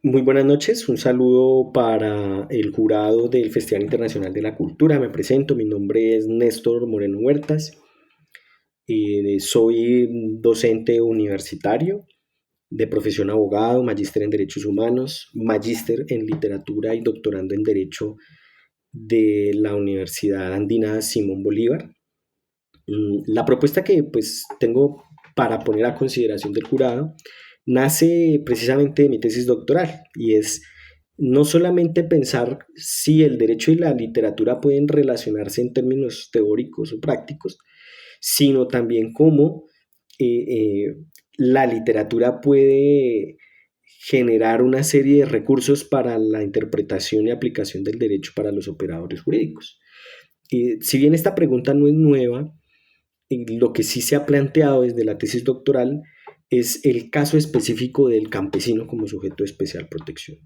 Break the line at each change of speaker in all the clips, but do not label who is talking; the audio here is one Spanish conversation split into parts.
Muy buenas noches, un saludo para el jurado del Festival Internacional de la Cultura. Me presento, mi nombre es Néstor Moreno Huertas, soy docente universitario, de profesión abogado, magíster en Derechos Humanos, magíster en Literatura y doctorando en Derecho de la Universidad Andina Simón Bolívar. La propuesta que pues tengo para poner a consideración del jurado nace precisamente de mi tesis doctoral y es no solamente pensar si el derecho y la literatura pueden relacionarse en términos teóricos o prácticos, sino también cómo eh, eh, la literatura puede generar una serie de recursos para la interpretación y aplicación del derecho para los operadores jurídicos. Si bien esta pregunta no es nueva, y lo que sí se ha planteado desde la tesis doctoral es el caso específico del campesino como sujeto de especial protección.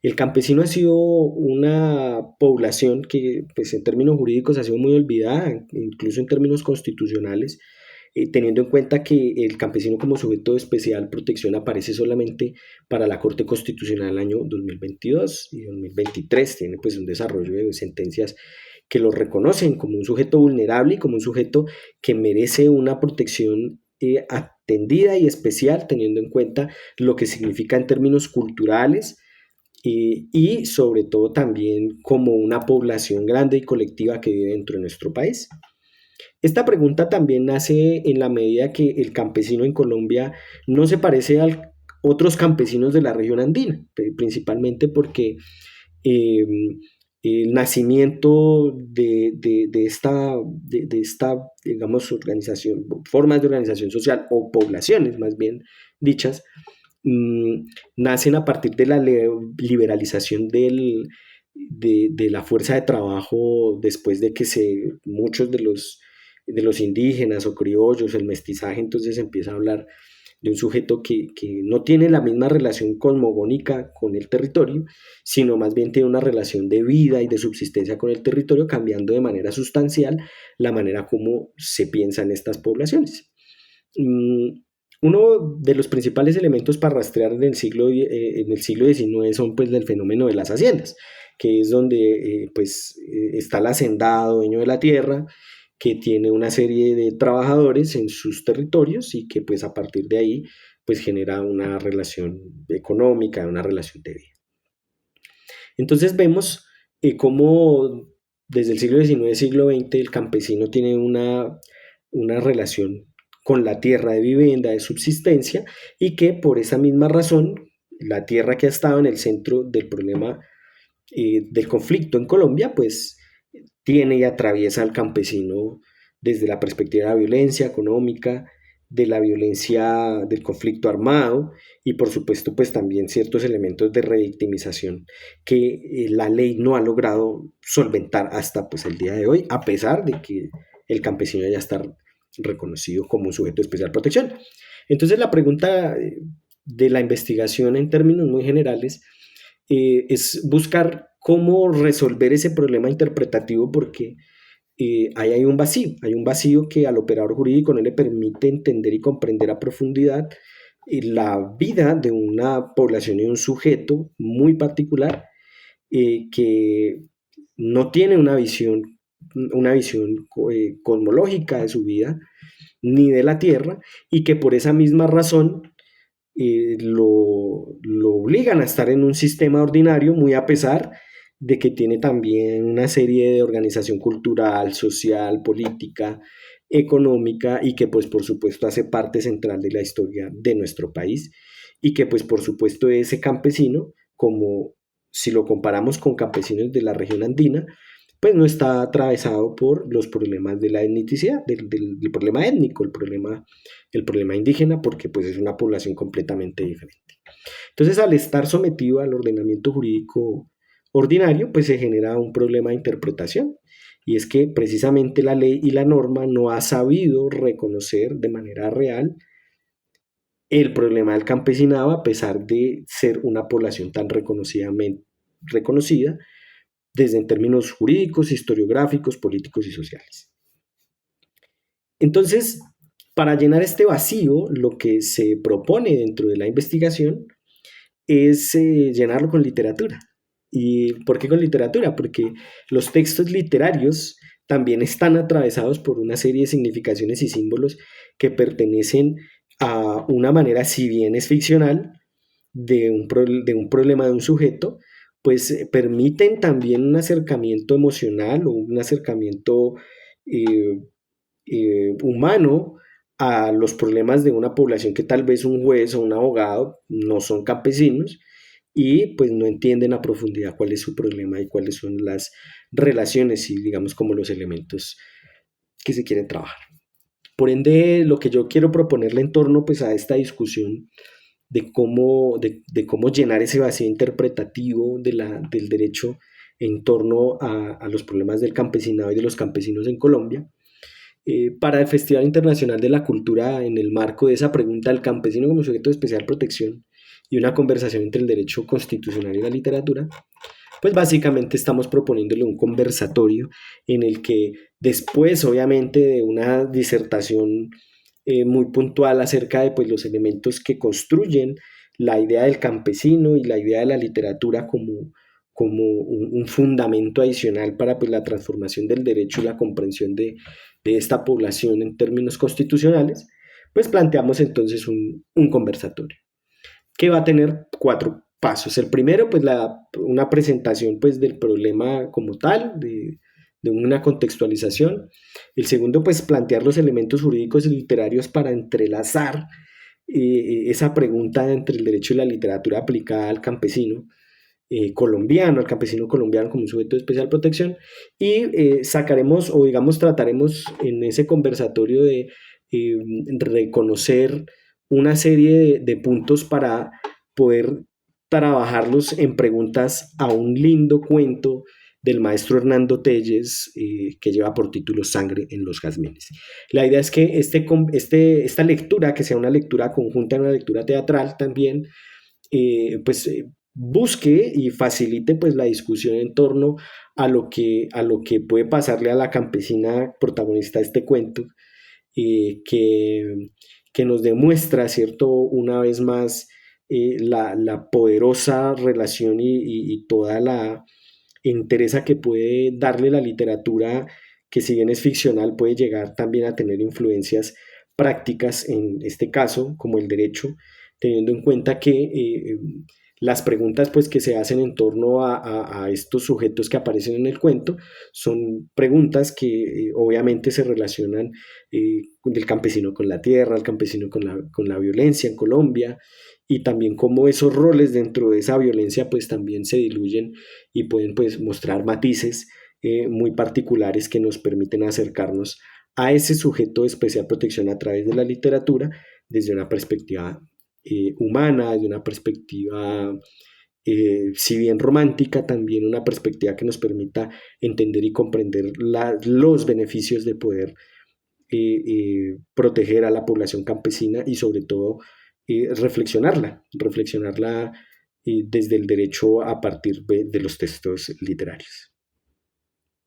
El campesino ha sido una población que, pues, en términos jurídicos ha sido muy olvidada, incluso en términos constitucionales, teniendo en cuenta que el campesino como sujeto de especial protección aparece solamente para la Corte Constitucional el año 2022 y 2023, tiene pues un desarrollo de sentencias que lo reconocen como un sujeto vulnerable y como un sujeto que merece una protección atendida y especial, teniendo en cuenta lo que significa en términos culturales, y sobre todo también como una población grande y colectiva que vive dentro de nuestro país. Esta pregunta también nace en la medida que el campesino en Colombia no se parece a otros campesinos de la región andina, principalmente porque eh, el nacimiento de esta, digamos, organización, formas de organización social o poblaciones más bien dichas, mmm, nacen a partir de la liberalización de la fuerza de trabajo después de que muchos de los indígenas o criollos, el mestizaje, entonces empieza a hablar de un sujeto que no tiene la misma relación cosmogónica con el territorio, sino más bien tiene una relación de vida y de subsistencia con el territorio, cambiando de manera sustancial la manera como se piensa en estas poblaciones. Uno de los principales elementos para rastrear en el siglo XIX son pues el fenómeno de las haciendas, que es donde está el hacendado, dueño de la tierra, que tiene una serie de trabajadores en sus territorios y que pues a partir de ahí pues genera una relación económica, una relación de vida. Entonces vemos cómo desde el siglo XIX, siglo XX, el campesino tiene una relación con la tierra de vivienda, de subsistencia, y que por esa misma razón, la tierra que ha estado en el centro del problema del conflicto en Colombia, pues tiene y atraviesa al campesino desde la perspectiva de la violencia económica, de la violencia del conflicto armado y por supuesto pues también ciertos elementos de revictimización que la ley no ha logrado solventar hasta pues el día de hoy, a pesar de que el campesino ya está reconocido como un sujeto de especial protección. Entonces la pregunta de la investigación en términos muy generales es buscar cómo resolver ese problema interpretativo porque ahí hay un vacío que al operador jurídico no le permite entender y comprender a profundidad la vida de una población y un sujeto muy particular que no tiene una visión cosmológica de su vida ni de la Tierra y que por esa misma razón lo obligan a estar en un sistema ordinario muy a pesar de que tiene también una serie de organización cultural, social, política, económica y que pues por supuesto hace parte central de la historia de nuestro país y que pues por supuesto ese campesino, como si lo comparamos con campesinos de la región andina, pues no está atravesado por los problemas de la etnicidad, del problema étnico, el problema indígena, porque pues es una población completamente diferente. Entonces, al estar sometido al ordenamiento jurídico ordinario, pues se genera un problema de interpretación. Y es que precisamente la ley y la norma no ha sabido reconocer de manera real el problema del campesinado a pesar de ser una población tan reconocida desde en términos jurídicos, historiográficos, políticos y sociales. Entonces, para llenar este vacío, lo que se propone dentro de la investigación es llenarlo con literatura. ¿Y por qué con literatura? Porque los textos literarios también están atravesados por una serie de significaciones y símbolos que pertenecen a una manera, si bien es ficcional, de un problema de un sujeto, pues permiten también un acercamiento emocional o un acercamiento eh, humano a los problemas de una población que tal vez un juez o un abogado no son campesinos y pues no entienden a profundidad cuál es su problema y cuáles son las relaciones y digamos como los elementos que se quieren trabajar. Por ende, lo que yo quiero proponerle en torno pues a esta discusión de cómo llenar ese vacío interpretativo del derecho en torno a los problemas del campesinado y de los campesinos en Colombia, para el Festival Internacional de la Cultura, en el marco de esa pregunta del campesino como sujeto de especial protección y una conversación entre el derecho constitucional y la literatura, pues básicamente estamos proponiéndole un conversatorio en el que después, obviamente, de una disertación muy puntual acerca de pues, los elementos que construyen la idea del campesino y la idea de la literatura como un fundamento adicional para pues, la transformación del derecho y la comprensión de esta población en términos constitucionales, pues planteamos entonces un conversatorio que va a tener cuatro pasos. El primero, pues una presentación pues, del problema como tal, de una contextualización. El segundo, pues plantear los elementos jurídicos y literarios para entrelazar esa pregunta entre el derecho y la literatura aplicada al campesino colombiano, al campesino colombiano como un sujeto de especial protección, y sacaremos o digamos trataremos en ese conversatorio de reconocer una serie de puntos para poder trabajarlos en preguntas a un lindo cuento del maestro Hernando Telles, que lleva por título Sangre en los Jazmines. La idea es que esta lectura, que sea una lectura conjunta, una lectura teatral también, pues busque y facilite pues la discusión en torno a lo que puede pasarle a la campesina protagonista de este cuento, eh, que, que nos demuestra, ¿cierto?, una vez más la poderosa relación y toda la interés que puede darle la literatura, que si bien es ficcional, puede llegar también a tener influencias prácticas, en este caso, como el derecho, teniendo en cuenta que las preguntas pues, que se hacen en torno a estos sujetos que aparecen en el cuento son preguntas que obviamente se relacionan del campesino con la tierra, el campesino con la violencia en Colombia, y también cómo esos roles dentro de esa violencia pues también se diluyen y pueden pues mostrar matices muy particulares que nos permiten acercarnos a ese sujeto de especial protección a través de la literatura desde una perspectiva humana, desde una perspectiva si bien romántica, también una perspectiva que nos permita entender y comprender los beneficios de poder proteger a la población campesina y sobre todo reflexionarla desde el derecho a partir de los textos literarios.